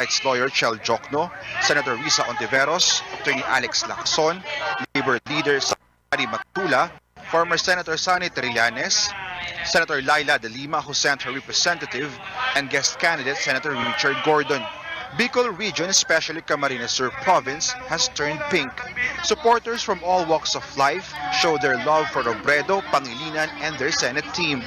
rights lawyer Chel Jokno, Senator Risa Ontiveros, Attorney Alex Lacson, Labor leader Sari Matula, former Senator Sani Trillanes, Senator Laila De Lima, who sent her representative, and guest candidate Senator Richard Gordon. Bicol region, especially Camarines Sur province, has turned pink. Supporters from all walks of life show their love for Robredo, Pangilinan, and their Senate team.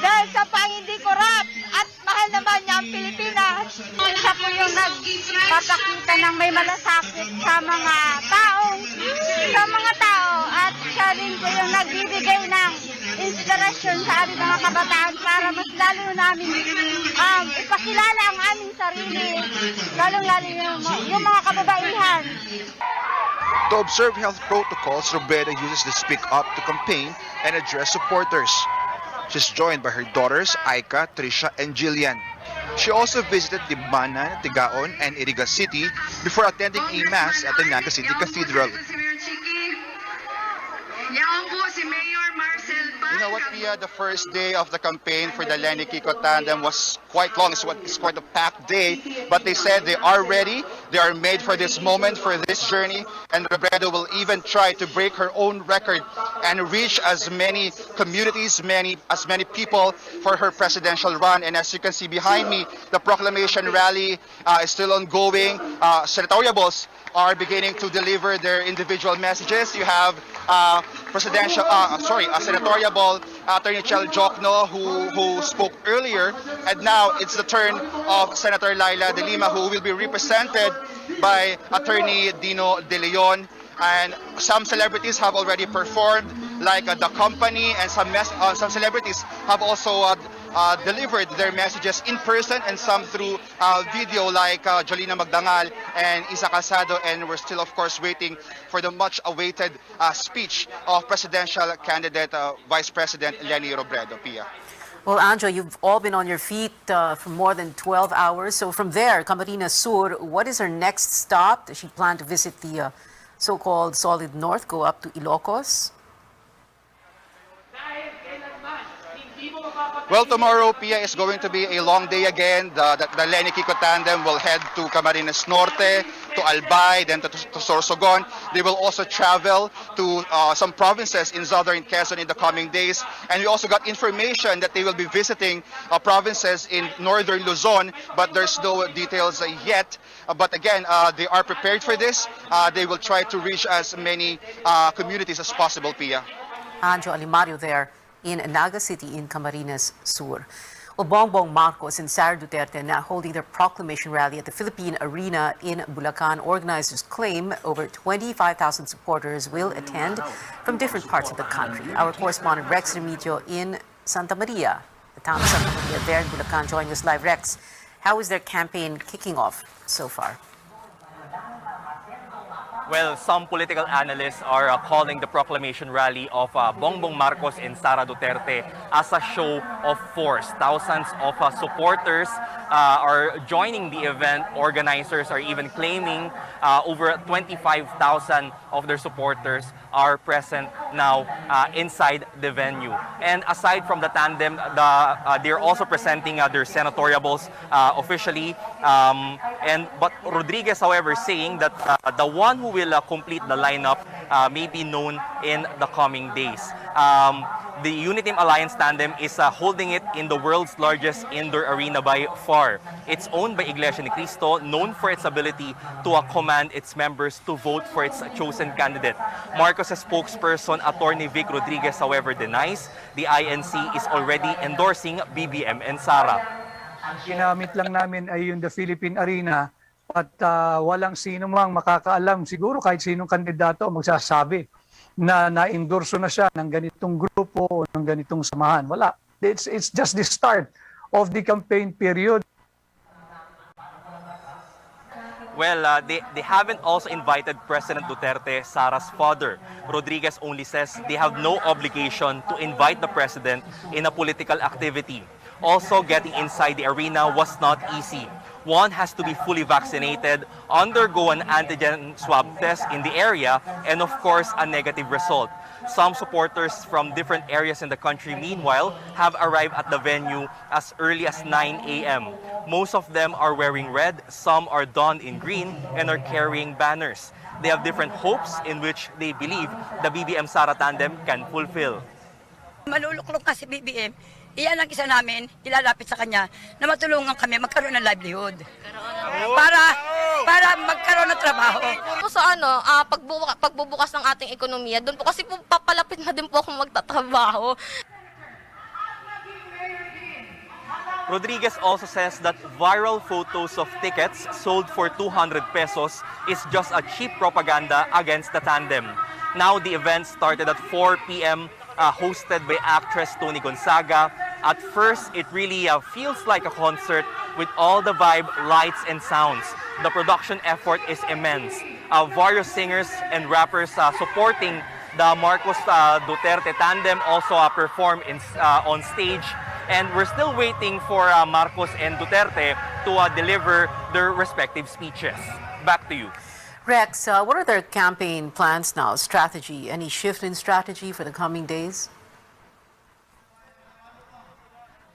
Dahil sa hindi korap at mahal naman niya ang Pilipinas. Siya po yung nagpapakita ng may malasakit sa mga tao at siya rin po yung nagbibigay ng inspirasyon sa aming mga kabataan para mas lalo namin ipakilala ang aming sarili, lalong-lalo yung mga kababaihan. To observe health protocols, Robredo uses the Speak Up to campaign and address supporters. She's joined by her daughters, Aika, Trisha, and Jillian. She also visited Libmanan, Tigaon, and Iriga City before attending a mass at the Naga City Cathedral. You know what, Pia, the first day of the campaign for the Lenny Kiko tandem was quite long. It's quite a packed day, but they said they are ready. They are made for this moment, for this journey, and Robredo will even try to break her own record and reach as many communities, as many people for her presidential run. And as you can see behind me, the proclamation rally is still ongoing. Senatoriables are beginning to deliver their individual messages. You have senatoriable Attorney Chel Jokno who spoke earlier, and now it's the turn of Senator Laila De Lima, who will be represented by Attorney Dino De Leon. And some celebrities have already performed, like the company, and some celebrities have also delivered their messages in person and some through video, like Jolina Magdangal and Isa Calzado. And we're still, of course, waiting for the much-awaited speech of presidential candidate Vice President Leni Robredo. Pia. Well, Anjo, you've all been on your feet for more than 12 hours. So from there, Camarines Sur, what is her next stop? Does she plan to visit the so-called Solid North, go up to Ilocos? Well, tomorrow, Pia, is going to be a long day again. The Lenny Kiko tandem will head to Camarines Norte, to Albay, then to Sorsogon. They will also travel to some provinces in southern Quezon in the coming days. And we also got information that they will be visiting provinces in northern Luzon, but there's no details yet. But again, they are prepared for this. They will try to reach as many communities as possible, Pia. Anjo Alimario there in Naga City in Camarines Sur. Well, Bongbong Marcos and Sara Duterte now holding their proclamation rally at the Philippine Arena in Bulacan. Organizers claim over 25,000 supporters will attend from different parts of the country. Our correspondent Rex Remigio in Santa Maria, the town of Santa Maria there in Bulacan, joining us live. Rex, how is their campaign kicking off so far? Well, some political analysts are calling the proclamation rally of Bongbong Marcos and Sara Duterte as a show of force. Thousands of supporters are joining the event. Organizers are even claiming over 25,000 of their supporters are present now inside the venue. And aside from the tandem, they're also presenting their senatoriables officially. But Rodriguez, however, saying that the one who will complete the lineup may be known in the coming days. The Uniteam Alliance tandem is holding it in the world's largest indoor arena by far. It's owned by Iglesia ni Cristo, known for its ability to command its members to vote for its chosen candidate. Marcos' spokesperson, Attorney Vic Rodriguez, however, denies the INC is already endorsing BBM and Sara. Ginamit lang namin ay yung the Philippine Arena at walang sino mang makakaalam, siguro kahit sinong kandidato magsasabi na na-endorso na siya ng ganitong grupo o ng ganitong samahan. Wala. It's just the start of the campaign period. Well, they haven't also invited President Duterte, Sara's father. Rodriguez only says they have no obligation to invite the president in a political activity. Also, getting inside the arena was not easy. one has to be fully vaccinated, undergo an antigen swab test in the area, and of course, a negative result. Some supporters from different areas in the country, meanwhile, have arrived at the venue as early as 9 a.m. Most of them are wearing red, some are donned in green, and are carrying banners. They have different hopes in which they believe the BBM Sara tandem can fulfill. Maluluklok kasi BBM, iyan ang isa namin, ilalapit sa kanya na matulungan kami magkaroon ng livelihood. Para magkaroon ng trabaho. Po sa pagbubukas ng ating ekonomiya, doon po kasi po papalapit na din po akong magtatrabaho. Rodriguez also says that viral photos of tickets sold for 200 pesos is just a cheap propaganda against the tandem. Now the event started at 4 p.m. Hosted by actress Tony Gonzaga. At first, it really feels like a concert with all the vibe, lights, and sounds. The production effort is immense. Various singers and rappers supporting the Marcos Duterte tandem also perform on stage. And we're still waiting for Marcos and Duterte to deliver their respective speeches. Back to you. Rex, what are their campaign plans now? Strategy? Any shift in strategy for the coming days?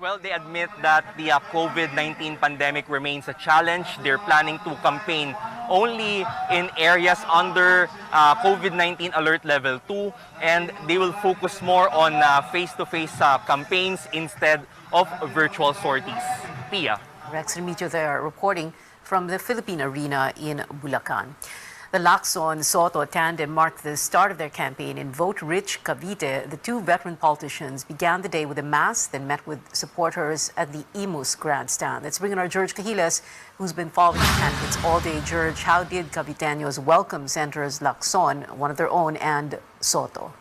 Well, they admit that the COVID-19 pandemic remains a challenge. They're planning to campaign only in areas under COVID-19 alert level 2, and they will focus more on face-to-face campaigns instead of virtual sorties. Pia. Rex Remigio there reporting from the Philippine Arena in Bulacan. The Lacson-Soto tandem marked the start of their campaign in vote-rich Cavite. The two veteran politicians began the day with a mass, then met with supporters at the Imus grandstand. Let's bring in our George Cahiles, who's been following the candidates all day. George, how did Caviteños welcome Senators Lacson, one of their own, and Soto?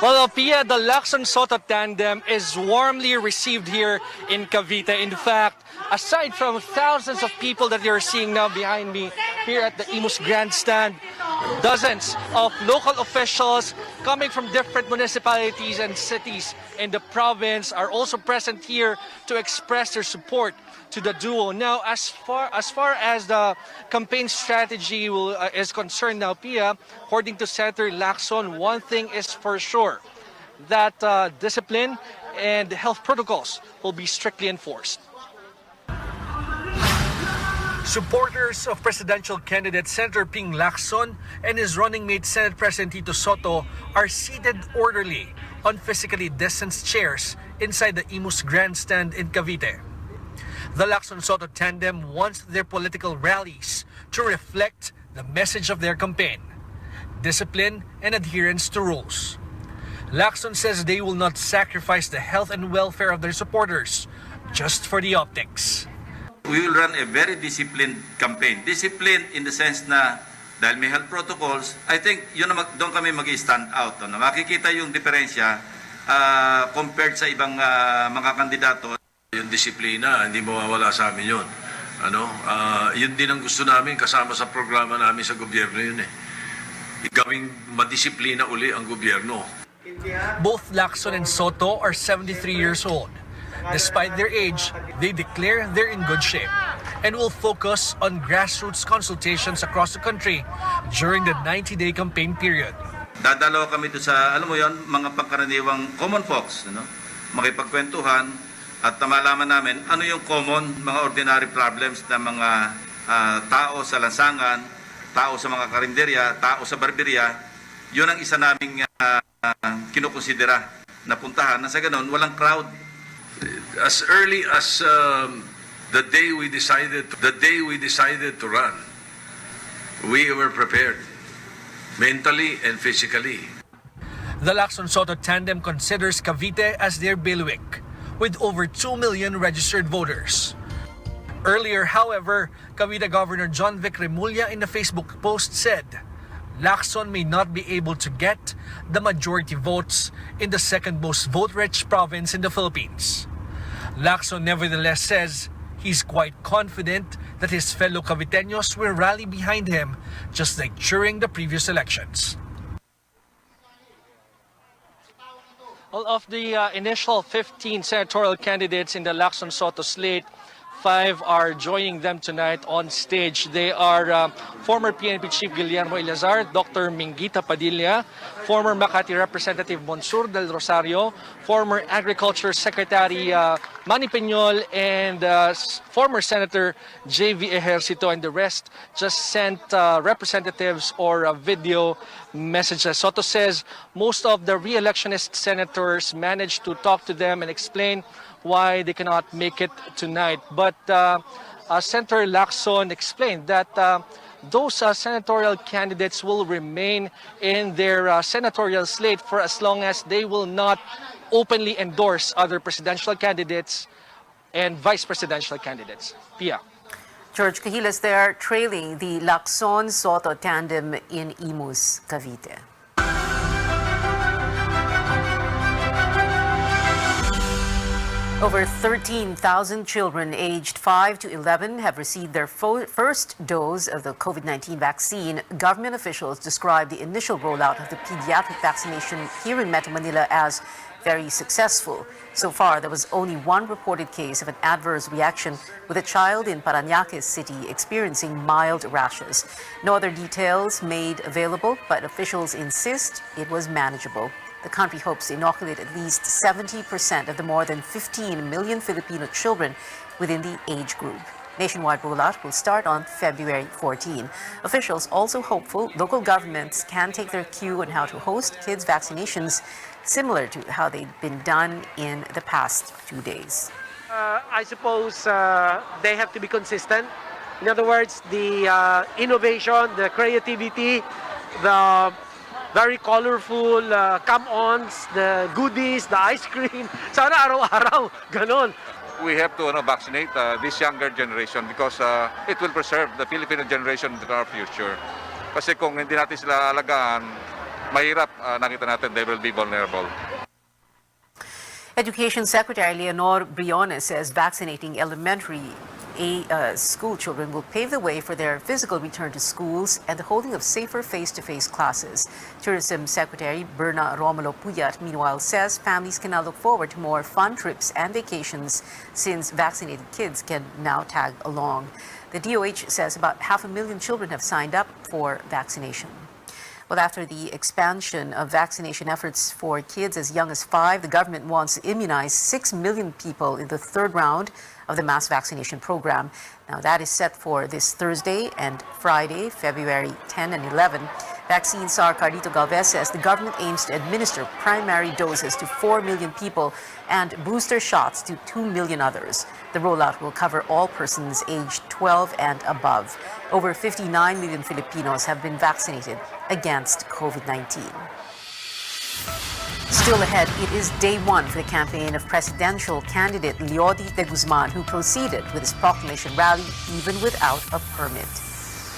Well, Pia, the Lacson-Soto tandem is warmly received here in Cavite. In fact, aside from thousands of people that you're seeing now behind me here at the Imus grandstand, dozens of local officials coming from different municipalities and cities in the province are also present here to express their support to the duo. Now, as far as the campaign strategy is concerned now, Pia, according to Senator Lacson, one thing is for sure, that discipline and health protocols will be strictly enforced. Supporters of presidential candidate Senator Ping Lacson and his running mate Senate President Tito Soto are seated orderly on physically distanced chairs inside the Imus grandstand in Cavite. The Lacson-Soto tandem wants their political rallies to reflect the message of their campaign: discipline and adherence to rules. Lacson says they will not sacrifice the health and welfare of their supporters just for the optics. We will run a very disciplined campaign. Disciplined in the sense na dahil may health protocols, I think yun na doon kami mag-stand out. No? Makikita yung diferensya compared sa ibang mga kandidato. Yung disiplina, hindi mawawala sa amin yun. Yun din ang gusto namin kasama sa programa namin sa gobyerno yun eh. Gawing madisiplina uli ang gobyerno. Both Lacson and Soto are 73 years old. Despite their age, they declare they're in good shape and will focus on grassroots consultations across the country during the 90-day campaign period. Dadalaw kami doon sa, alam mo yon, mga pangkaraniwang common folks, makipagkwentuhan at malaman namin ano yung common, mga ordinary problems ng mga tao sa lansangan, tao sa mga karinderya, tao sa barberya. Yun ang isa naming kinukonsidera na puntahan na sa ganun, walang crowd. As early as the day we decided to run, we were prepared mentally and physically. The Lacson-Soto tandem considers Cavite as their bailiwick, with over 2 million registered voters. Earlier, however, Cavite Governor John Vic Remulla in a Facebook post said Lacson may not be able to get the majority votes in the second most vote-rich province in the Philippines. Lacson nevertheless says he's quite confident that his fellow Caviteños will rally behind him just like during the previous elections. Well, of the initial 15 senatorial candidates in the Lacson Soto slate, 5 are joining them tonight on stage. They are former PNP Chief Guillermo Eleazar, Dr. Mingita Padilla, former Makati Representative Monsur del Rosario, former Agriculture Secretary Manny Peñol, and former Senator J.V. Ejercito, and the rest just sent representatives or video messages. Soto says most of the re-electionist senators managed to talk to them and explain why they cannot make it tonight. But Senator Lacson explained that those senatorial candidates will remain in their senatorial slate for as long as they will not openly endorse other presidential candidates and vice presidential candidates. Pia. George Cahilas there trailing the Lacson-Soto tandem in Imus, Cavite. Over 13,000 children aged 5 to 11 have received their first dose of the COVID-19 vaccine. Government officials describe the initial rollout of the pediatric vaccination here in Metro Manila as very successful. So far, there was only one reported case of an adverse reaction, with a child in Parañaque City experiencing mild rashes. No other details made available, but officials insist it was manageable. The country hopes to inoculate at least 70% of the more than 15 million Filipino children within the age group. Nationwide rollout will start on February 14. Officials also hopeful local governments can take their cue on how to host kids' vaccinations, similar to how they've been done in the past 2 days. I suppose they have to be consistent. In other words, the innovation, the creativity, the very colorful come-ons, the goodies, the ice cream. Sana araw-araw, ganon. We have to vaccinate this younger generation because it will preserve the Filipino generation in our future. Kasi kung hindi natin sila alagaan, mahirap nakita natin they will be vulnerable. Education Secretary Leonor Briones says vaccinating elementary school children will pave the way for their physical return to schools and the holding of safer face-to-face classes. Tourism Secretary Berna Romulo Puyat, meanwhile, says families can now look forward to more fun trips and vacations since vaccinated kids can now tag along. The DOH says about 500,000 children have signed up for vaccination. Well, after the expansion of vaccination efforts for kids as young as 5, the government wants to immunize 6 million people in the third round of the mass vaccination program. Now, that is set for this Thursday and Friday, February 10 and 11. Vaccine czar Carlito Galvez says the government aims to administer primary doses to 4 million people and booster shots to 2 million others. The rollout will cover all persons aged 12 and above. Over 59 million Filipinos have been vaccinated against COVID-19. Still ahead, it is day 1 for the campaign of presidential candidate Leody de Guzman, who proceeded with his proclamation rally even without a permit.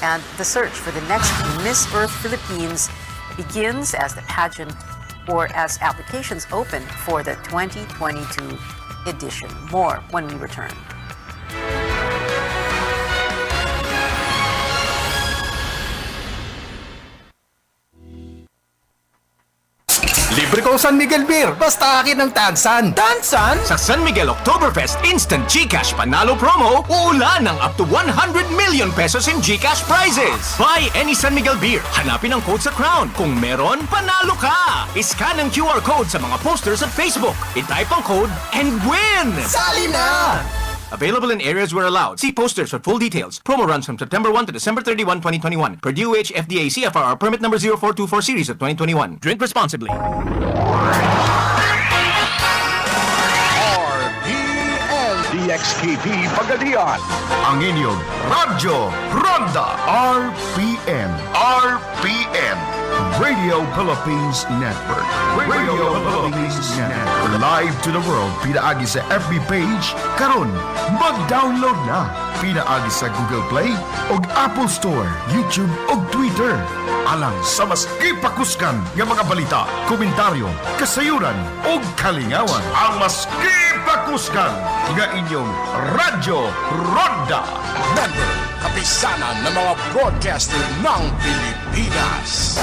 And the search for the next Miss Earth Philippines begins as the pageant or as applications open for the 2022 edition. More when we return. Libre ko San Miguel Beer, basta akin ang Tansan. Tansan? Sa San Miguel Oktoberfest Instant GCash Panalo Promo, uulan ng up to 100 million pesos in GCash prizes. Buy any San Miguel Beer, hanapin ang code sa crown. Kung meron, panalo ka! Iscan ang QR code sa mga posters at Facebook. I-type ang code and win! Sali na! Available in areas where allowed. See posters for full details. Promo runs from September 1 to December 31, 2021. Per DOH FDA CFR permit number 0424 series of 2021. Drink responsibly. RPN DXKP Pagadian. Ang inyong Radyo Ronda. RPN. RPN. Radio Philippines Network. Radio Philippines Network. Live to the world. Pinaagi sa FB page. Karon, mag-download na. Pinaagi sa Google Play o Apple Store, YouTube o Twitter. Alang sa mas kipakuskan ng mga balita, komentaryo, kasayuran o kalingawan. Ang mas kipakuskan ng inyong Radyo Ronda. Member, kapisanan ng mga broadcaster ng Pilipinas.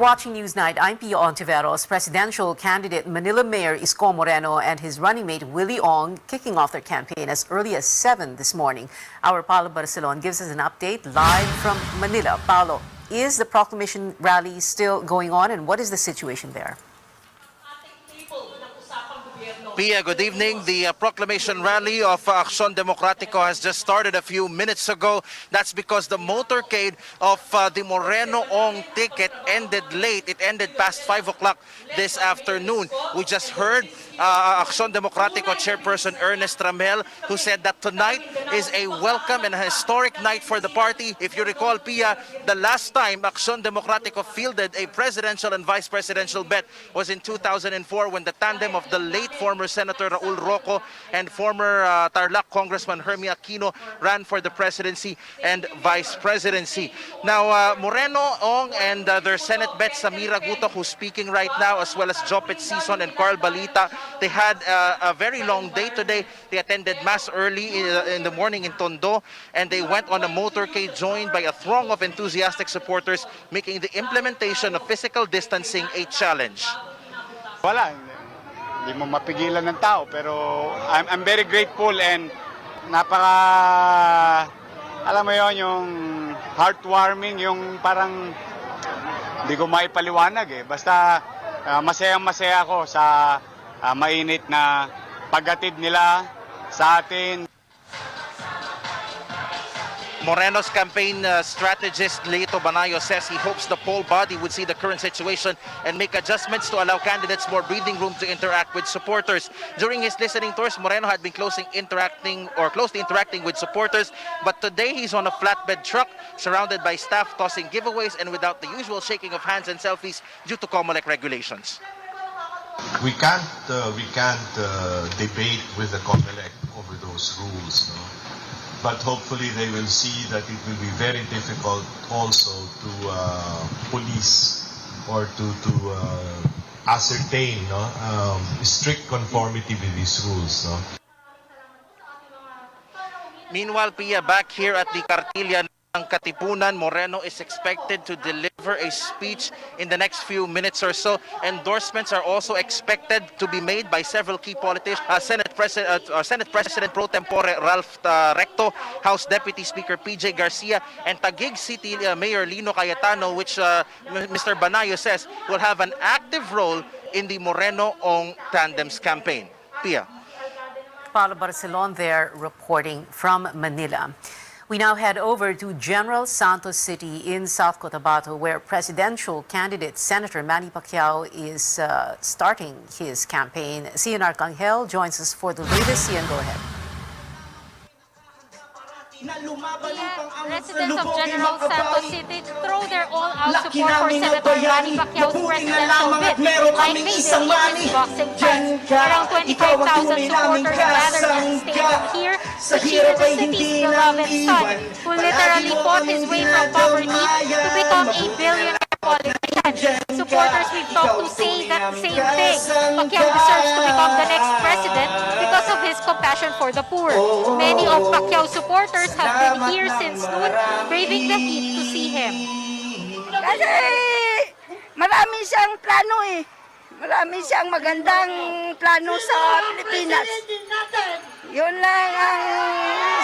watching Newsnight. I'm Pia Ontiveros. Presidential candidate Manila Mayor Isko Moreno and his running mate Willie Ong kicking off their campaign as early as 7 this morning. Our Paolo Barcelon gives us an update live from Manila. Paolo, is the proclamation rally still going on, and what is the situation there? Pia, good evening. The proclamation rally of Aksyon Demokratiko has just started a few minutes ago. That's because the motorcade of the Moreno Ong ticket ended late. It ended past 5 o'clock this afternoon. We just heard Aksyon Demokratiko chairperson Ernest Ramel, who said that tonight is a welcome and a historic night for the party. If you recall, Pia, the last time Aksyon Demokratiko fielded a presidential and vice presidential bet was in 2004 when the tandem of the late former Senator Raul Roco and former Tarlac Congressman Hermie Aquino ran for the presidency and vice presidency. Now, Moreno Ong and their Senate bet Samira Guto, who's speaking right now, as well as Jopet Sison and Carl Balita, they had a very long day today. They attended mass early in the morning in Tondo, and they went on a motorcade joined by a throng of enthusiastic supporters, making the implementation of physical distancing a challenge. Wala, hindi mo mapigilan ng tao, pero I'm very grateful and alam mo yon, yung heartwarming, yung parang hindi ko maipaliwanag eh. Basta masayang-masaya ako sa mainit na paghatid nila sa atin. Moreno's campaign strategist Leito Banayo says he hopes the poll body would see the current situation and make adjustments to allow candidates more breathing room to interact with supporters. During his listening tours, Moreno had been closely interacting with supporters, but today he's on a flatbed truck surrounded by staff tossing giveaways and without the usual shaking of hands and selfies due to COMELEC regulations. We can't debate with the COMELEC over those rules, no? But hopefully they will see that it will be very difficult also to police or to ascertain, no, strict conformity with these rules. No? Meanwhile, Pia, back here at the Cartilla ng Katipunan, Moreno is expected to deliver a speech in the next few minutes or so. Endorsements are also expected to be made by several key politicians. Senate President Pro Tempore Ralph Recto, House Deputy Speaker PJ Garcia, and Taguig City Mayor Lino Cayetano, which Mr. Banayo says will have an active role in the Moreno Ong Tandem's campaign. Pia. Paolo Barcelon there reporting from Manila. We now head over to General Santos City in South Cotabato, where presidential candidate Senator Manny Pacquiao is starting his campaign. Cian Arcangel joins us for the latest. Cian, go ahead. Residents of General Santos City throw their all-out support for Senator Manny Pacquiao's presidential bid, like they did in his boxing fight. Around 25,000 supporters gathered at the stadium here to cheer the city's beloved son, who literally fought his way from poverty to become a billionaire politician. Supporters we've talked to say that same thing. Pacquiao deserves to become the next president because of his compassion for the poor. Many of Pacquiao's supporters have been here since noon, braving the heat to see him. Kasi marami siyang plano eh. Marami siyang magandang plano sa Pilipinas. Yun lang ang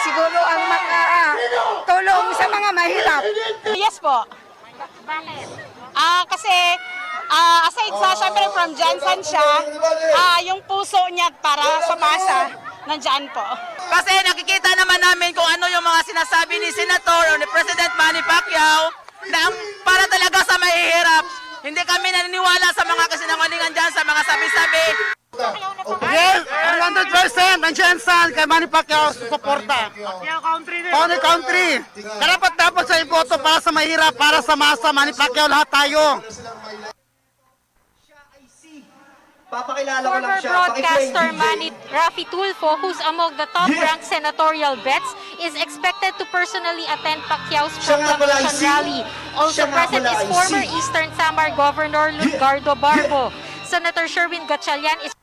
siguro ang makatulong sa mga mahirap. Yes po. Bakit? Kasi aside sa syempre from Jansan siya, yung puso niya para sa masa, nandyan po. Kasi nakikita naman namin kung ano yung mga sinasabi ni Senator o ni President Manny Pacquiao na para talaga sa mahihirap. Hindi kami naniniwala sa mga kasinungalingan dyan, sa mga sabi-sabi. Yes, 100% ang Jansan kay Manny Pacquiao suporta. Pony country. Dapat sa iboto para sa mahirap, para sa masa, Manny Pacquiao, lahat tayo. Former broadcaster Manny Rafi Tulfo, who's among the top-ranked senatorial bets, is expected to personally attend Pacquiao's proclamation rally. Also present is former Eastern Samar Governor Luzgardo Barbo. Senator Sherwin Gatchalian is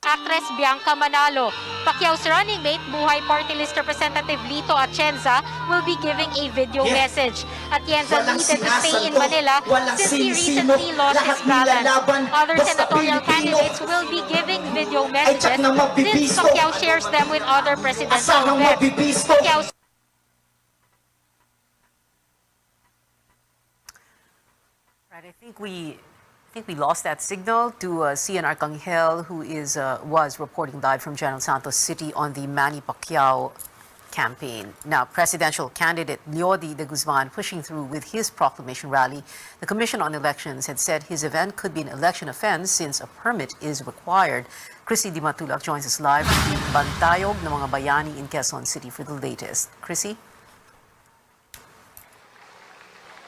actress Bianca Manalo. Pacquiao's running mate, Buhay Party List Representative Lito Atienza, will be giving a video message. Atienza needed to stay in Manila since he recently lost his balance. Other senatorial candidates will be giving video messages since Pacquiao shares them with other presidential events. Pacquiao's Right, I think we lost that signal to Cian Arcangel, who was reporting live from General Santos City on the Manny Pacquiao campaign. Now, presidential candidate Leody de Guzman pushing through with his proclamation rally. The Commission on Elections had said his event could be an election offense since a permit is required. Chrissy Di Matulak joins us live from the Bantayog ng mga bayani in Quezon City for the latest. Chrissy?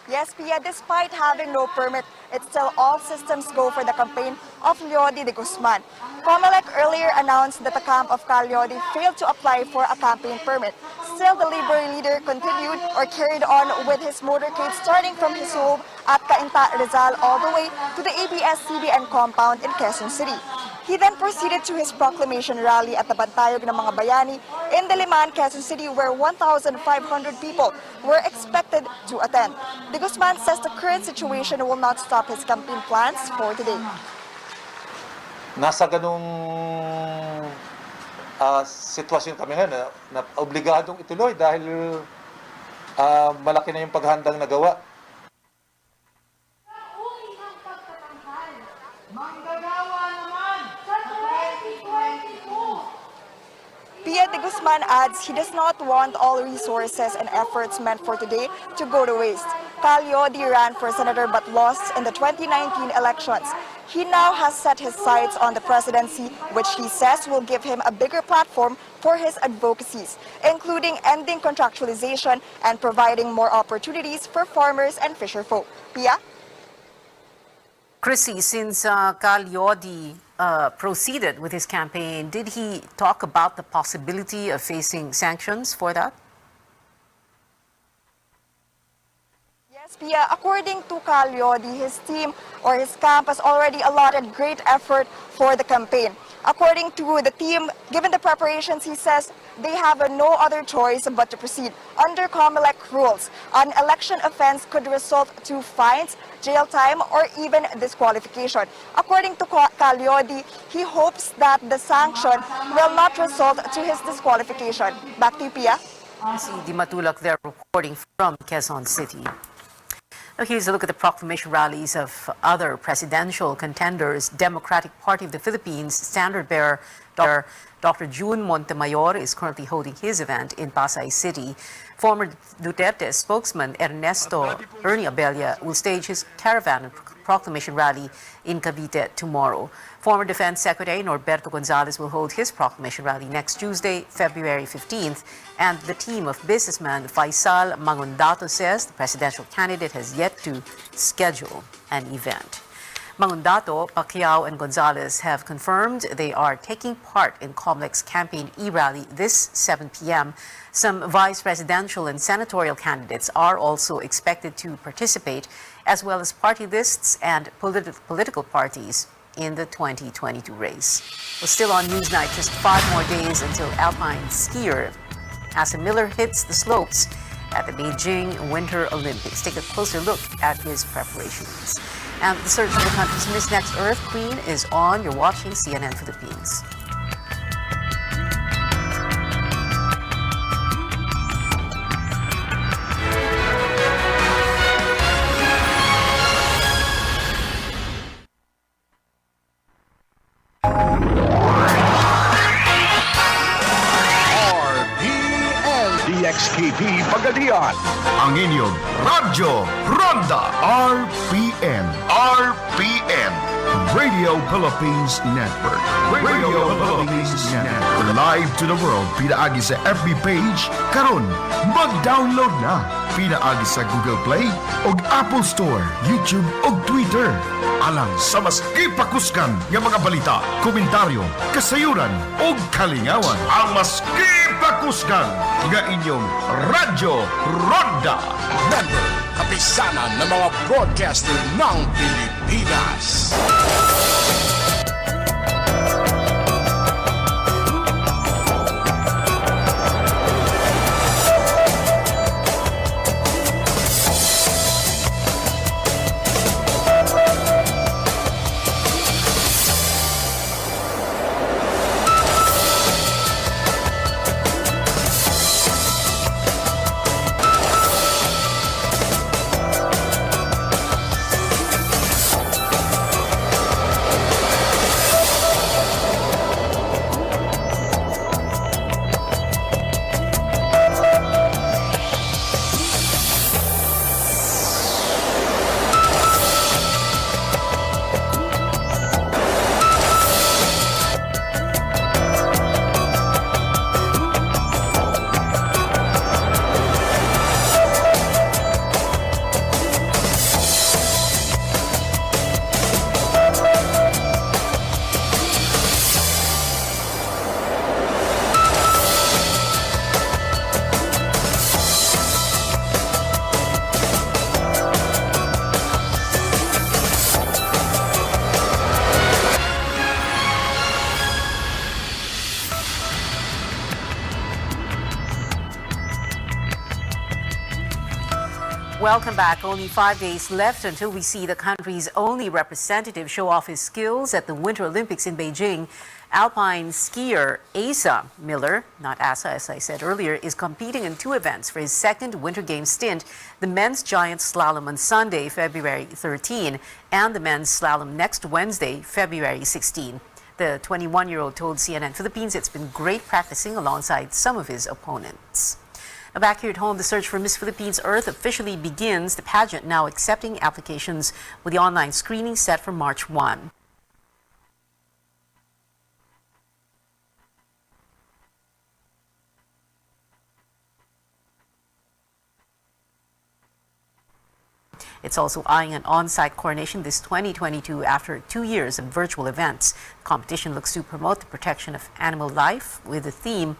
Yes, Pia, despite having no permit, it's still all systems go for the campaign of Leody de Guzman. Comelec earlier announced that the camp of Cal Leody failed to apply for a campaign permit. Still, the Labor leader continued or carried on with his motorcade starting from his home at Cainta, Rizal all the way to the ABS-CBN compound in Quezon City. He then proceeded to his proclamation rally at the Bantayog ng mga bayani in Diliman, Quezon City, where 1,500 people were expected to attend. De Guzman says the current situation will not stop his campaign plans for today. Nasa ganung sitwasyon kami ngayon na obligadong ituloy dahil malaki na yung paghandang nagawa. Pia de Guzman adds he does not want all resources and efforts meant for today to go to waste. Cal Leody ran for senator but lost in the 2019 elections. He now has set his sights on the presidency, which he says will give him a bigger platform for his advocacies, including ending contractualization and providing more opportunities for farmers and fisherfolk. Pia? Chrissy, since Cal Leody proceeded with his campaign, did he talk about the possibility of facing sanctions for that? Yes, Pia. According to Cal Leody, his team or his camp has already allotted great effort for the campaign. According to the team, given the preparations, he says they have no other choice but to proceed. Under Comelec rules, an election offense could result to fines, jail time, or even disqualification. According to Cal Leody, he hopes that the sanction will not result to his disqualification. Back to you, Pia. Chrissy Di Matulak there reporting from Quezon City. Now here's a look at the proclamation rallies of other presidential contenders. Democratic Party of the Philippines standard-bearer Dr. June Montemayor is currently holding his event in Pasay City. Former Duterte spokesman Ernesto Ernie Abella will stage his caravan and proclamation rally in Cavite tomorrow. Former Defense Secretary Norberto Gonzales will hold his proclamation rally next Tuesday, February 15th. And the team of businessman Faisal Mangundato says the presidential candidate has yet to schedule an event. Mangundato, Pacquiao, and Gonzales have confirmed they are taking part in Comelec's campaign e-rally this 7 p.m. Some vice presidential and senatorial candidates are also expected to participate, as well as party lists and political parties in the 2022 race. Well, still on Newsnight, just 5 more days until alpine skier Asa Miller hits the slopes at the Beijing Winter Olympics. Take a closer look at his preparations. And the search for the country's Miss Next Earth Queen is on. You're watching CNN Philippines. DXKP Pagadian, ang inyong Radyo Ronda RPN. RPN, Radio Philippines Network. Radio Philippines Network. Live to the world, pinaagi sa FB page, karon mag-download na. Pinaagi sa Google Play o Apple Store, YouTube o Twitter. Alang sa mas ipakuskan ng mga balita, komentaryo, kasayuran o kalingawan. Ang mas ipakuskan ng inyong Radyo Ronda. Member, kapisanan ng mga broadcaster ng 'ng Pilipinas. Welcome back. Only 5 days left until we see the country's only representative show off his skills at the Winter Olympics in Beijing. Alpine skier Asa Miller, not Asa as I said earlier, is competing in 2 events for his second Winter Games stint, the men's giant slalom on Sunday, February 13, and the men's slalom next Wednesday, February 16. The 21-year-old told CNN Philippines it's been great practicing alongside some of his opponents. Now back here at home, the search for Miss Philippines Earth officially begins, the pageant now accepting applications with the online screening set for March 1. It's also eyeing an on-site coronation this 2022 after 2 years of virtual events. The competition looks to promote the protection of animal life with the theme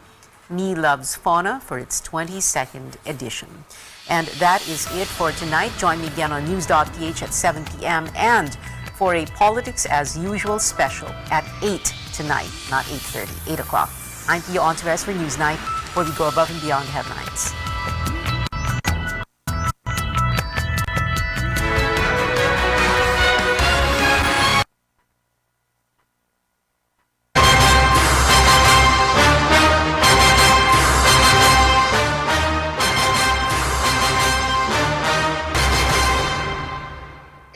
Me Loves Fauna for its 22nd edition. And that is it for tonight. Join me again on news.ph at 7 p.m. and for a Politics as Usual special at 8 tonight, not 8:30, 8 o'clock. I'm Pia Ontiveros for Newsnight, where we go above and beyond the headlines.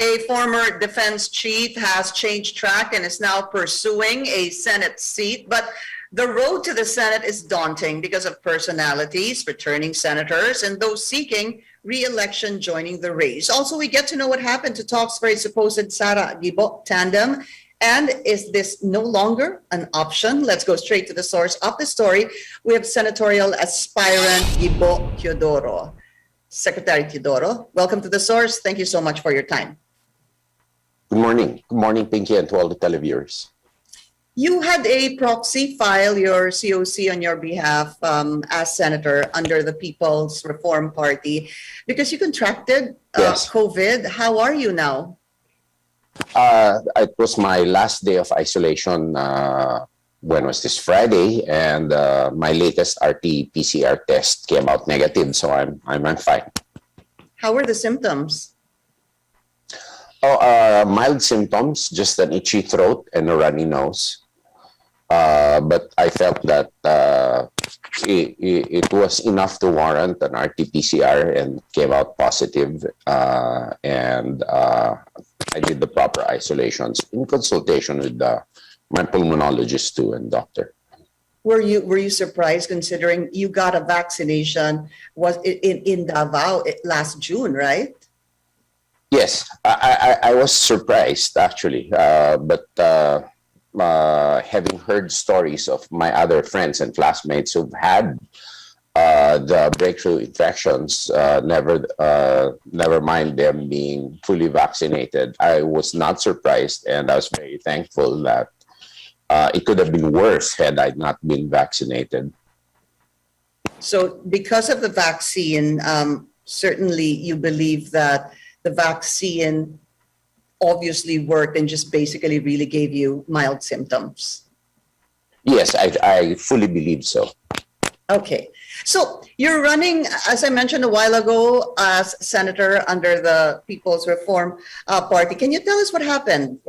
A former defense chief has changed track and is now pursuing a Senate seat, but the road to the Senate is daunting because of personalities, returning senators, and those seeking re-election joining the race. Also, we get to know what happened to talks for a supposed Sara Gibo tandem. And is this no longer an option? Let's go straight to the source of the story. We have senatorial aspirant Gibo Teodoro. Secretary Teodoro, welcome to the source. Thank you so much for your time. Good morning. Good morning, Pinky, and to all the televiewers. You had a proxy file your COC on your behalf as senator under the People's Reform Party because you contracted COVID. How are you now? It was my last day of isolation. When was this? Friday, and my latest RT-PCR test came out negative, so I'm fine. How were the symptoms? Mild symptoms, just an itchy throat and a runny nose. But I felt that it was enough to warrant an RT-PCR and came out positive. And I did the proper isolations in consultation with my pulmonologist too and doctor. Were you surprised considering you got a vaccination was in Davao last June, right? Yes, I was surprised actually, but having heard stories of my other friends and classmates who've had the breakthrough infections, never mind them being fully vaccinated, I was not surprised, and I was very thankful that it could have been worse had I not been vaccinated. So because of the vaccine, certainly you believe that the vaccine obviously worked and just basically really gave you mild symptoms. Yes, I fully believe so. Okay. So you're running, as I mentioned a while ago, as senator under the People's Reform Party. Can you tell us what happened?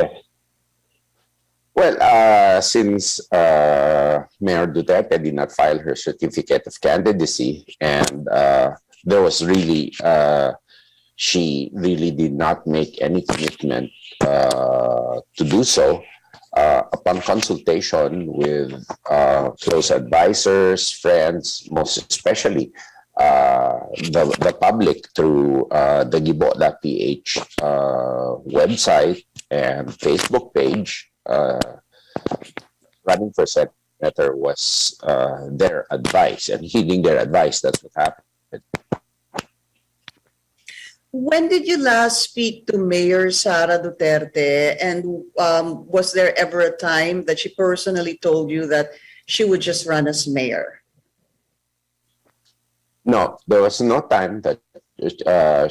Well, since Mayor Duterte did not file her certificate of candidacy, and there was really, she really did not make any commitment to do so. Upon consultation with close advisors, friends, most especially the public through the Gibo.ph website and Facebook page, running for senator was their advice, and heeding their advice, that's what happened. When did you last speak to Mayor Sara Duterte, and was there ever a time that she personally told you that she would just run as mayor? No, there was no time that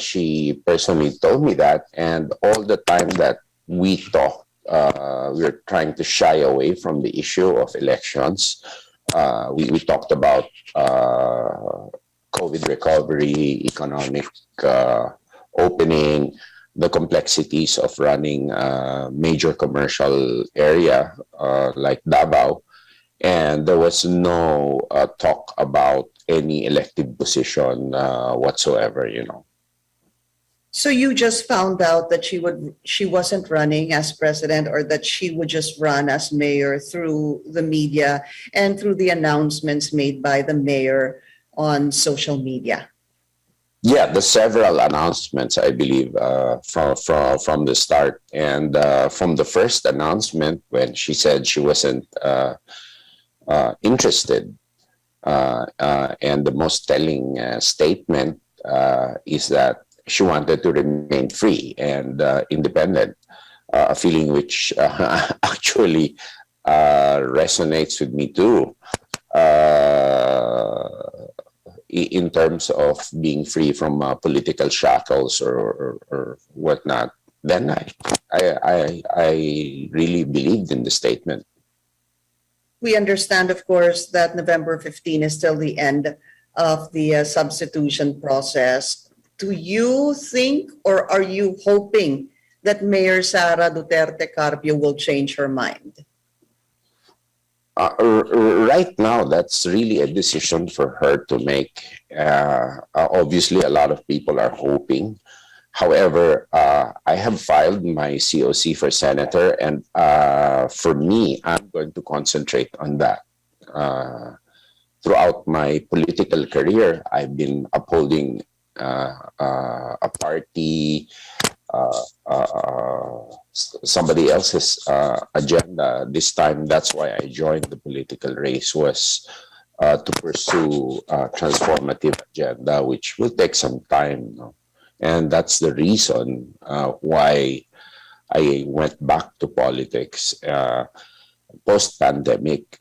she personally told me that, and all the time that we talked, we were trying to shy away from the issue of elections. We talked about COVID recovery, economic opening, the complexities of running a major commercial area like Davao, and there was no talk about any elected position whatsoever, you know. So you just found out that she wasn't running as president, or that she would just run as mayor through the media and through the announcements made by the mayor on social media? Yeah, the several announcements, I believe, from the start, and from the first announcement when she said she wasn't interested, and the most telling statement is that she wanted to remain free and independent, a feeling which actually resonates with me too. In terms of being free from political shackles or whatnot, then I really believed in the statement. We understand, of course, that November 15 is still the end of the substitution process. Do you think, or are you hoping, that Mayor Sara Duterte Carpio will change her mind? Right now, that's really a decision for her to make. Obviously, a lot of people are hoping. However, I have filed my COC for senator, and for me, I'm going to concentrate on that. Throughout my political career, I've been upholding a party, somebody else's agenda. This time, that's why I joined the political race, was to pursue a transformative agenda, which will take some time. No? And that's the reason why I went back to politics. Post-pandemic,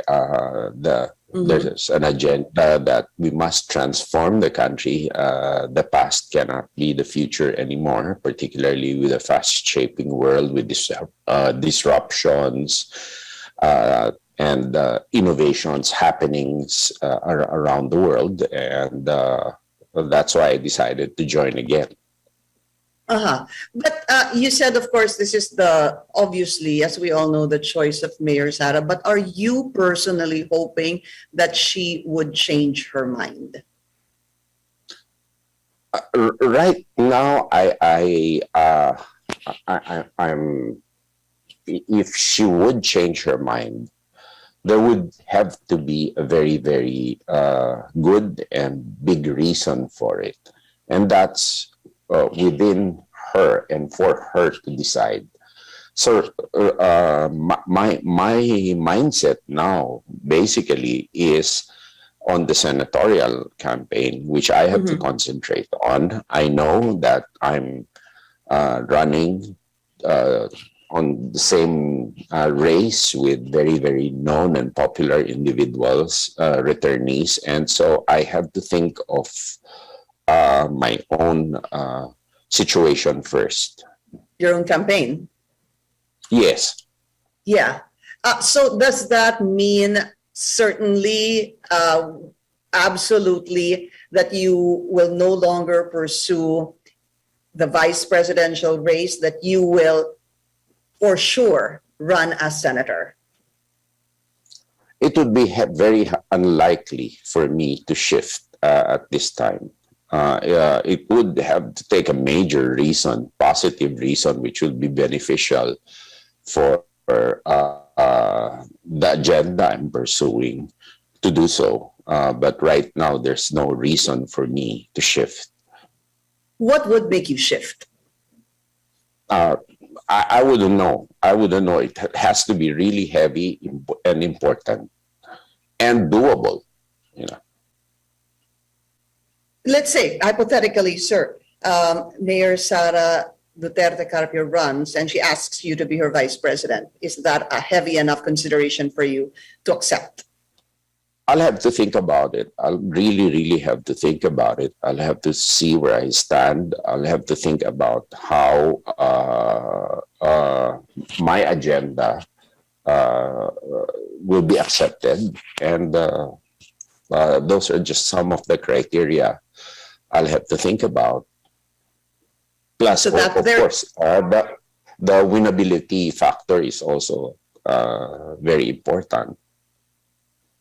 there's an agenda that we must transform the country. The past cannot be the future anymore, particularly with a fast-shaping world with disruptions and innovations happenings around the world. And that's why I decided to join again. But you said, of course, this is obviously, as we all know, the choice of Mayor Sara. But are you personally hoping that she would change her mind? Right now, I'm. If she would change her mind, there would have to be a very, very good and big reason for it, and that's within her and for her to decide. So my mindset now basically is on the senatorial campaign, which I have to concentrate on. I know that I'm running on the same race with very, very known and popular individuals, returnees, and so I have to think of my own situation first. Your own campaign? Yes. Yeah. So does that mean certainly, absolutely, that you will no longer pursue the vice presidential race, that you will for sure run as senator? It would be very unlikely for me to shift at this time. It would have to take a major reason, positive reason, which would be beneficial for the agenda I'm pursuing to do so. But right now, there's no reason for me to shift. What would make you shift? I wouldn't know. I wouldn't know. It has to be really heavy and important and doable, you know. Let's say, hypothetically, sir, Mayor Sara Duterte Carpio runs and she asks you to be her vice president. Is that a heavy enough consideration for you to accept? I'll have to think about it. I'll really, really have to think about it. I'll have to see where I stand. I'll have to think about how my agenda will be accepted. And those are just some of the criteria I'll have to think about. Plus, So that of there- course, the winnability factor is also very important.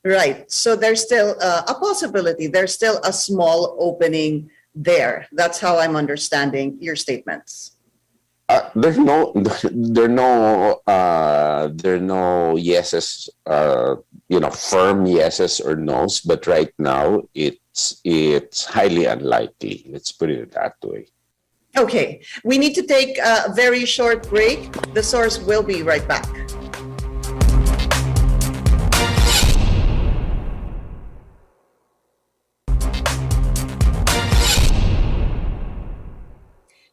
Right. So there's still a possibility. There's still a small opening there. That's how I'm understanding your statements. There are no yeses, firm yeses or nos. But right now, it's highly unlikely. Let's put it that way. Okay, we need to take a very short break. The source will be right back.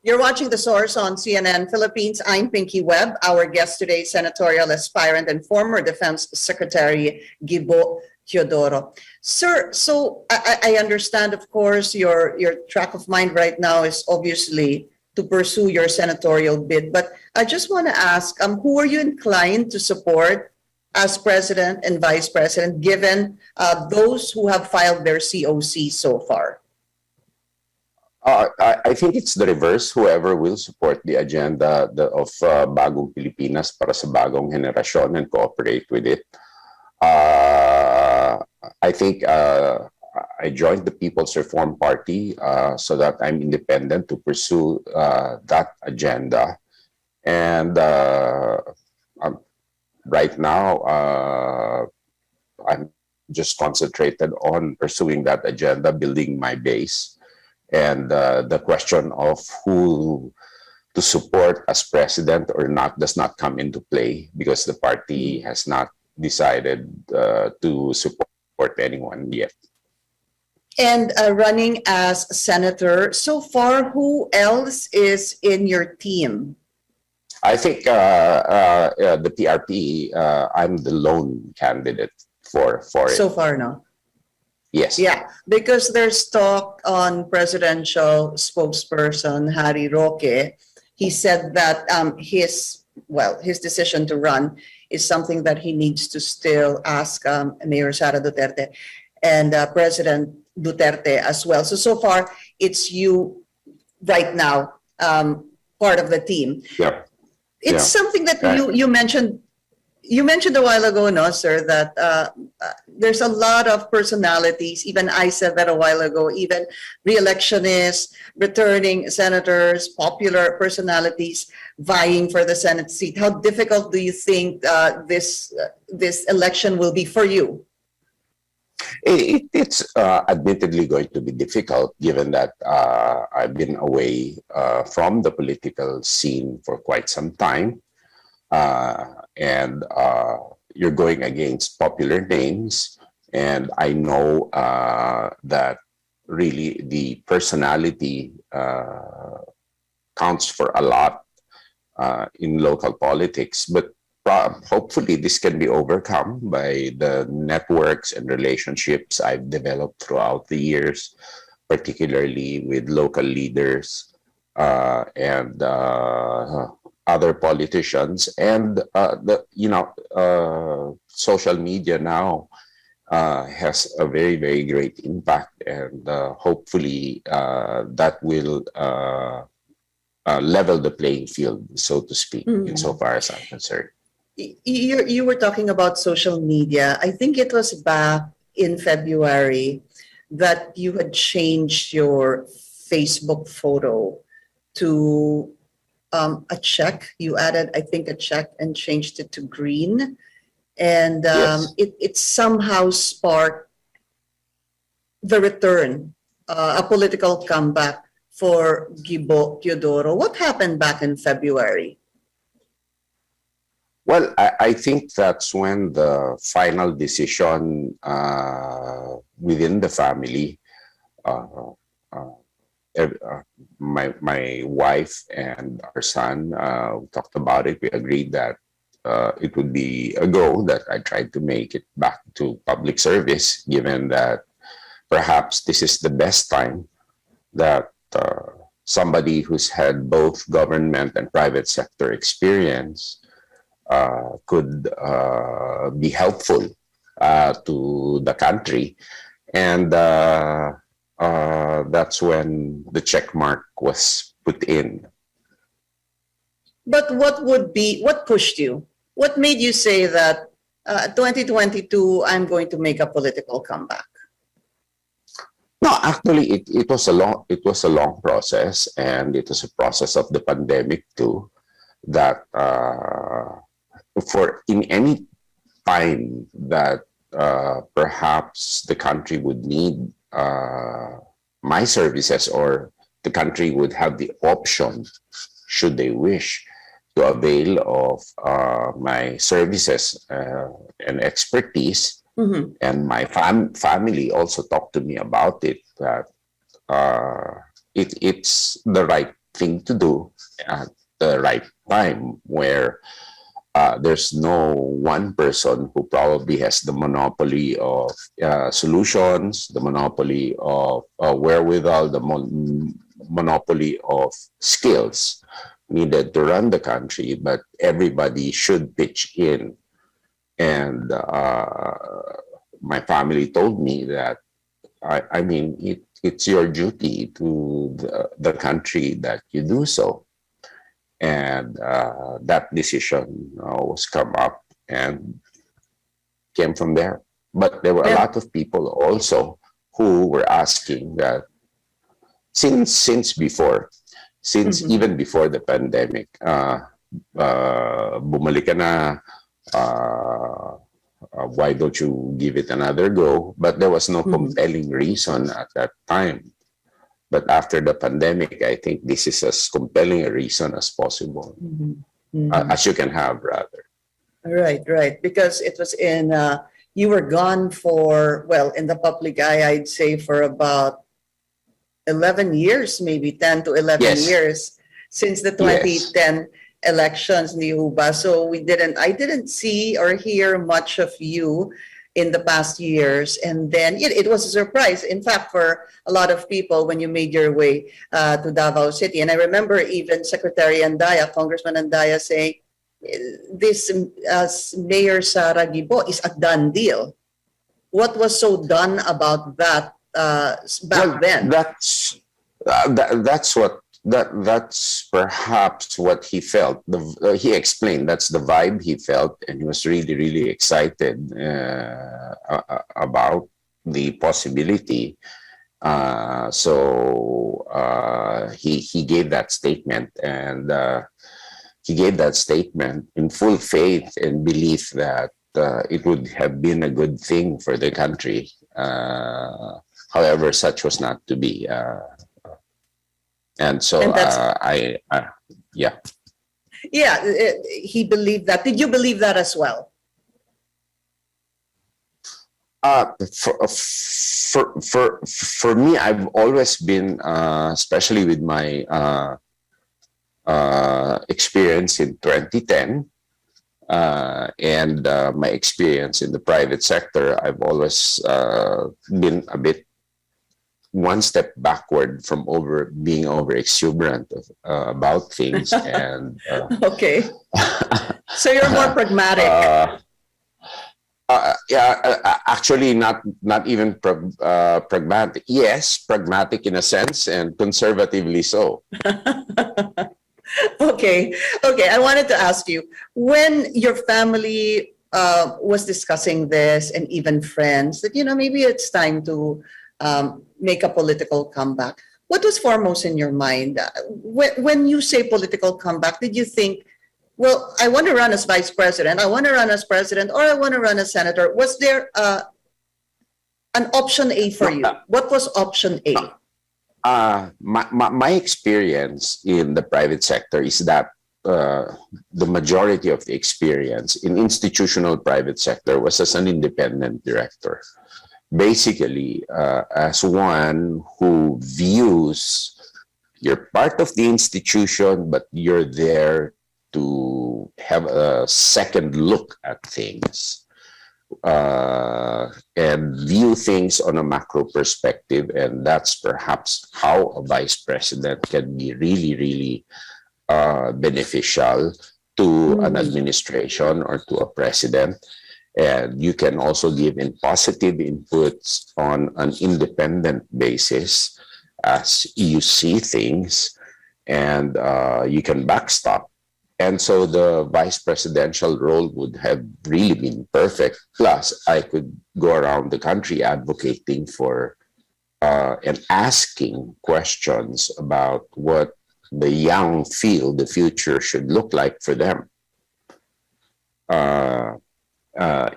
You're watching The Source on CNN Philippines. I'm Pinky Webb. Our guest today, senatorial aspirant and former Defense Secretary Gibo Teodoro. Sir, so I understand, of course, your track of mind right now is obviously to pursue your senatorial bid. But I just want to ask, who are you inclined to support as president and vice president, given those who have filed their COC so far? I think it's the reverse. Whoever will support the agenda of Bagong Pilipinas para sa bagong henerasyon and cooperate with it. I think I joined the People's Reform Party so that I'm independent to pursue that agenda. And right now, I'm just concentrated on pursuing that agenda, building my base. And the question of who to support as president or not does not come into play because the party has not decided to support anyone yet. And running as senator, so far, who else is in your team? I think the PRP, I'm the lone candidate for it. So far, no? Yes. Yeah, because there's talk on presidential spokesperson Harry Roque. He said that his decision to run is something that he needs to still ask Mayor Sara Duterte and President Duterte as well. So far, it's you right now, part of the team. Yeah. It's something that you mentioned. You mentioned a while ago, no, sir, that there's a lot of personalities. Even I said that a while ago. Even re-electionists, returning senators, popular personalities vying for the Senate seat. How difficult do you think this election will be for you? It's admittedly going to be difficult, given that I've been away from the political scene for quite some time. And you're going against popular names. And I know that really the personality counts for a lot in local politics. But hopefully this can be overcome by the networks and relationships I've developed throughout the years, particularly with local leaders and other politicians. And social media now has a very, very great impact, and hopefully that will level the playing field, so to speak, insofar as I'm concerned. You were talking about social media. I think it was back in February that you had changed your Facebook photo to a check. You added, I think, a check and changed it to green. And Yes. it somehow sparked the return, a political comeback for Gibo Teodoro. What happened back in February? Well, I think that's when the final decision within the family, my wife and our son talked about it. We agreed that it would be a go, that I tried to make it back to public service, given that perhaps this is the best time that somebody who's had both government and private sector experience could be helpful to the country. And that's when the check mark was put in. But what pushed you? What made you say that 2022, I'm going to make a political comeback? No, actually, it was a long process, and it was a process of the pandemic too. That for in any time that perhaps the country would need my services, or the country would have the option, should they wish, to avail of my services and expertise. Mm-hmm. And my family also talked to me about it, that it's the right thing to do at the right time, where there's no one person who probably has the monopoly of solutions, the monopoly of wherewithal, the monopoly of skills needed to run the country, but everybody should pitch in. And my family told me that, I mean, it's your duty to the country that you do so. And that decision was come up and came from there. But there were a lot of people also who were asking that since before, even before the pandemic, bumalik ka na, why don't you give it another go? But there was no compelling reason at that time. But after the pandemic, I think this is as compelling a reason as possible, as you can have, rather. Right. Because it was you were gone for, well, in the public eye, I'd say for about 11 years, maybe 10 to 11 years since the 2010 elections, ni Uba. So I didn't see or hear much of you in the past years. And then it was a surprise, in fact, for a lot of people when you made your way to Davao City. And I remember even Secretary Andaya, Congressman Andaya, saying, this Mayor Sara Gibo is a done deal. What was so done about that back then? That's perhaps what he felt. He explained that's the vibe he felt, and he was really, really excited about the possibility. So he gave that statement, and he gave that statement in full faith and belief that it would have been a good thing for the country. However, such was not to be. And so he believed that. Did you believe that as well? For me, I've always been, especially with my experience in 2010 and my experience in the private sector, I've always been a bit one step backward from being over exuberant about things. And okay, so you're more pragmatic. Actually, not even pragmatic. Yes, pragmatic in a sense, and conservatively so. Okay. I wanted to ask you, when your family was discussing this, and even friends, that maybe it's time to make a political comeback, what was foremost in your mind? When you say political comeback, did you think, well, I want to run as vice president, I want to run as president, or I want to run as senator? Was there an option A for you? What was option A? My experience in the private sector is that the majority of the experience in institutional private sector was as an independent director. Basically, as one who views you're part of the institution, but you're there to have a second look at things and view things on a macro perspective. And that's perhaps how a vice president can be really, really beneficial to an administration or to a president. And you can also give in positive inputs on an independent basis as you see things, and you can backstop. And so the vice presidential role would have really been perfect. Plus, I could go around the country advocating for and asking questions about what the young feel the future should look like for them.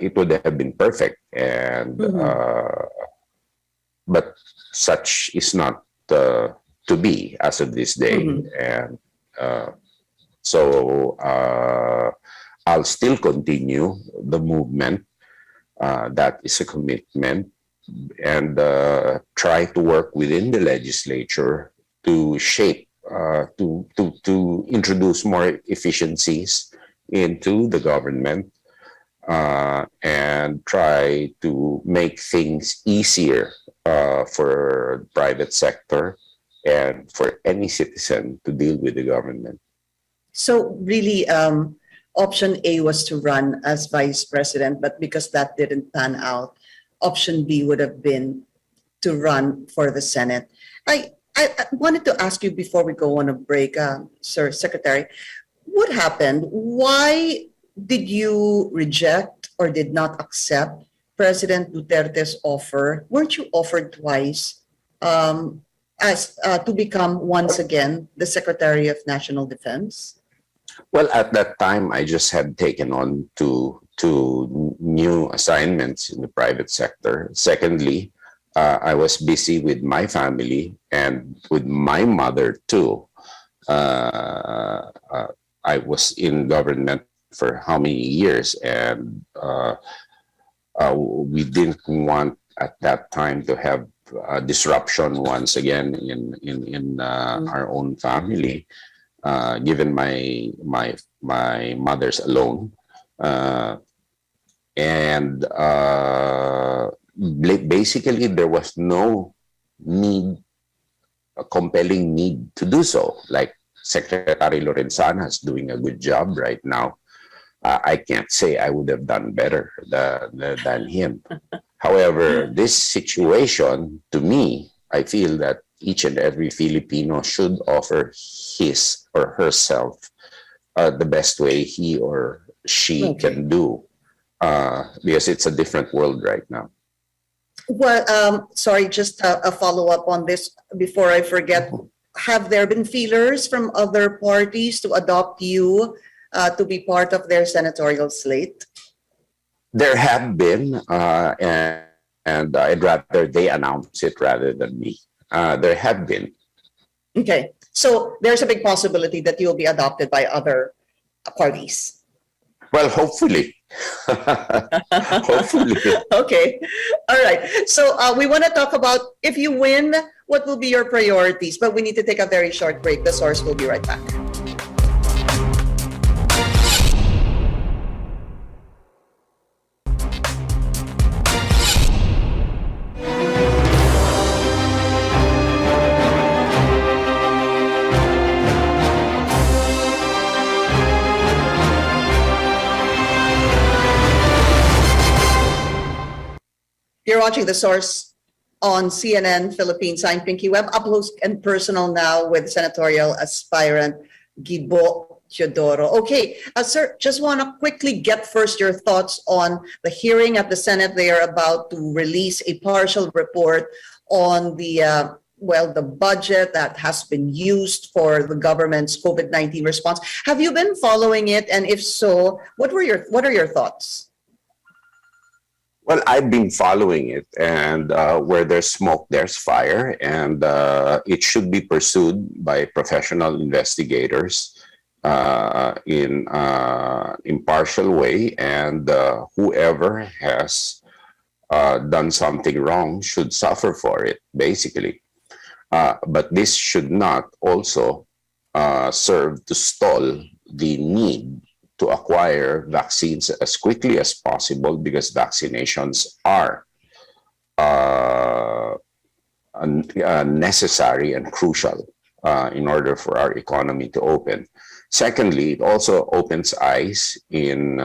It would have been perfect, and but such is not to be as of this day. And so I'll still continue the movement. That is a commitment, and try to work within the legislature to shape, to introduce more efficiencies into the government, and try to make things easier for private sector and for any citizen to deal with the government. So really, option A was to run as vice president, but because that didn't pan out, option B would have been to run for the Senate. I wanted to ask you before we go on a break, Sir Secretary, what happened? Why did you reject or did not accept President Duterte's offer? Weren't you offered twice as to become once again the Secretary of National Defense? Well, at that time, I just had taken on two new assignments in the private sector. Secondly, I was busy with my family and with my mother too. I was in government for how many years, and we didn't want at that time to have disruption once again in our own family. Given my mother's alone, and basically there was no need, a compelling need to do so. Like Secretary Lorenzana is doing a good job right now. I can't say I would have done better than him. However, this situation, to me, I feel that each and every Filipino should offer his or herself the best way he or she can do, because it's a different world right now. Well, sorry, just a follow-up on this before I forget. Have there been feelers from other parties to adopt you to be part of their senatorial slate? There have been, and I'd rather they announce it rather than me. There have been. Okay, so there's a big possibility that you'll be adopted by other parties. Well, hopefully. Hopefully. Okay, all right. So we want to talk about, if you win, what will be your priorities? But we need to take a very short break. The Source will be right back. You're watching The Source on CNN Philippines. I'm Pinky Webb, up close and personal now with senatorial aspirant Gibo Teodoro. Okay, sir, just want to quickly get first your thoughts on the hearing at the Senate. They are about to release a partial report on the the budget that has been used for the government's COVID-19 response. Have you been following it? And if so, what are your thoughts? Well, I've been following it, and where there's smoke, there's fire, and it should be pursued by professional investigators in impartial way, and whoever has done something wrong should suffer for it, basically. But this should not also serve to stall the need to acquire vaccines as quickly as possible, because vaccinations are necessary and crucial in order for our economy to open. Secondly, it also opens eyes in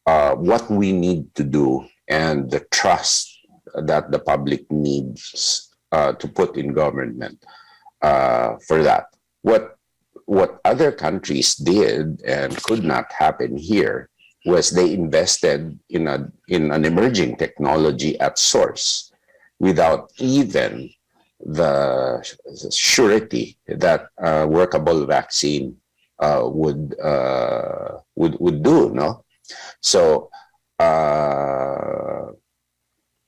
what we need to do and the trust that the public needs to put in government for that. What other countries did and could not happen here was they invested in an emerging technology at source without even the surety that a workable vaccine would do, no? So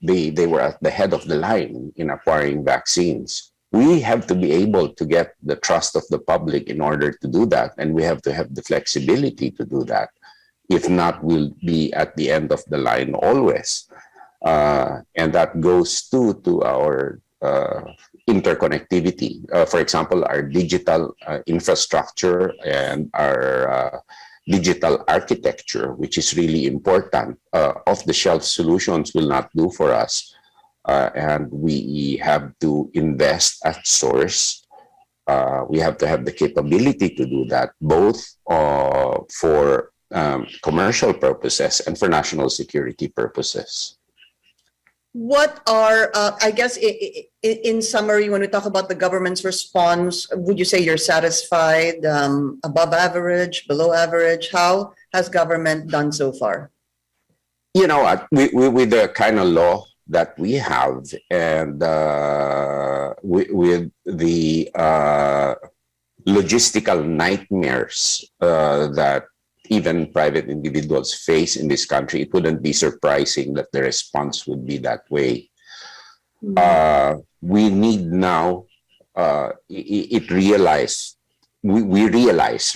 they were at the head of the line in acquiring vaccines. We have to be able to get the trust of the public in order to do that, and we have to have the flexibility to do that. If not, we'll be at the end of the line always. And that goes to our interconnectivity. For example, our digital infrastructure and our digital architecture, which is really important. Off-the-shelf solutions will not do for us. And we have to invest at source. We have to have the capability to do that, both for commercial purposes and for national security purposes. What are, I guess, in summary, when we talk about the government's response, would you say you're satisfied, above average, below average? How has government done so far? You know, with the kind of law that we have, and with the logistical nightmares that even private individuals face in this country, it wouldn't be surprising that the response would be that way. We need now, we realize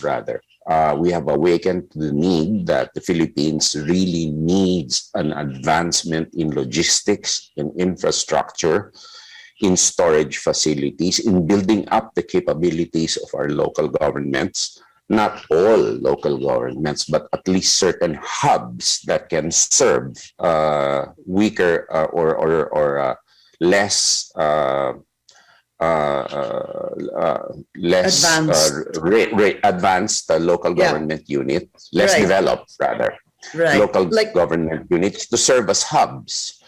rather, we have awakened to the need that the Philippines really needs an advancement in logistics, in infrastructure, in storage facilities, in building up the capabilities of our local governments. Not all local governments, but at least certain hubs that can serve weaker or less advanced local government units, less developed rather, local government units to serve as hubs.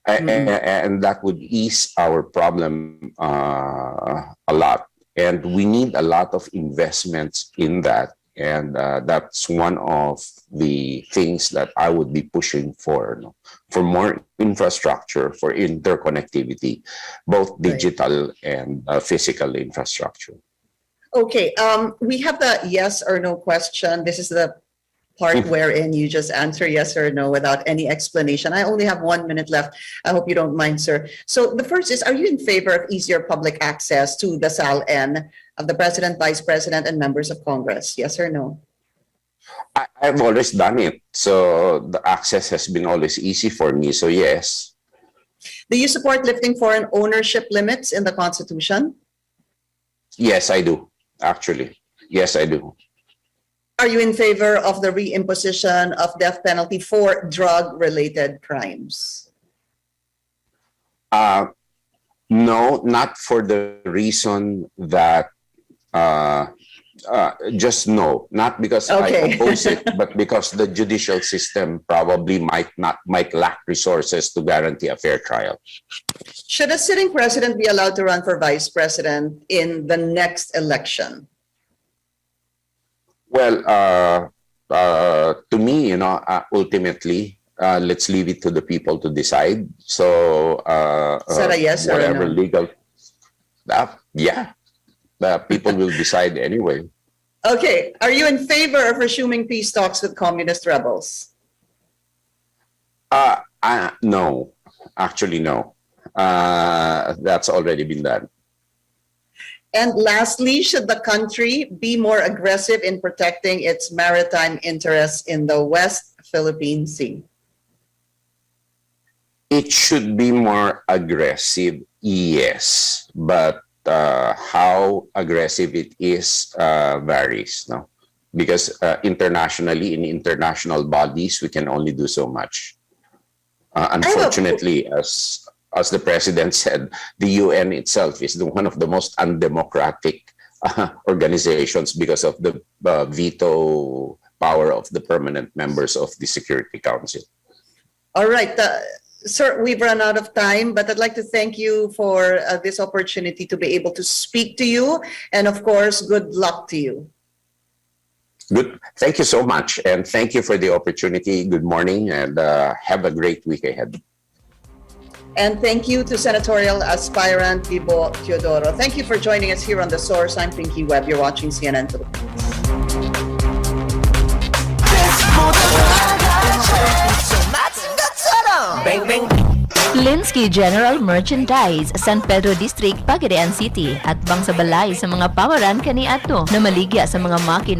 And that would ease our problem a lot. And we need a lot of investments in that. And that's one of the things that I would be pushing for more infrastructure, for interconnectivity, both digital and physical infrastructure. Okay, we have the yes or no question. This is the part wherein you just answer yes or no without any explanation. I only have 1 minute left. I hope you don't mind, sir. So the first is, are you in favor of easier public access to the SALN of the President, Vice President, and members of Congress? Yes or no? I've always done it. So the access has been always easy for me. So yes. Do you support lifting foreign ownership limits in the Constitution? Yes, I do. Actually, yes, I do. Are you in favor of the reimposition of death penalty for drug-related crimes? No, not for the reason that just no, not because I oppose it, but because the judicial system probably might lack resources to guarantee a fair trial. Should a sitting president be allowed to run for vice president in the next election? Well, to me, ultimately, let's leave it to the people to decide. So, is that a yes or whatever a no? legal, yeah, the people will decide anyway. Okay, are you in favor of resuming peace talks with communist rebels? No, actually, no. That's already been done. And lastly, should the country be more aggressive in protecting its maritime interests in the West Philippine Sea? It should be more aggressive, yes, but how aggressive it is varies, no? Because internationally, in international bodies, we can only do so much. Unfortunately, as the president said, the UN itself is one of the most undemocratic organizations because of the veto power of the permanent members of the Security Council. All right. Sir, we've run out of time, but I'd like to thank you for this opportunity to be able to speak to you. And of course, good luck to you. Good. Thank you so much. And thank you for the opportunity. Good morning and have a great week ahead. And thank you to senatorial aspirant Bibo Teodoro. Thank you for joining us here on The Source. I'm Pinky Webb. You're watching CNN Philippines. Bang, bang. Linsky General Merchandise, San Pedro District, Pagadian City, at bang sa balay sa mga pawaran kaniadto na maligya sa mga makina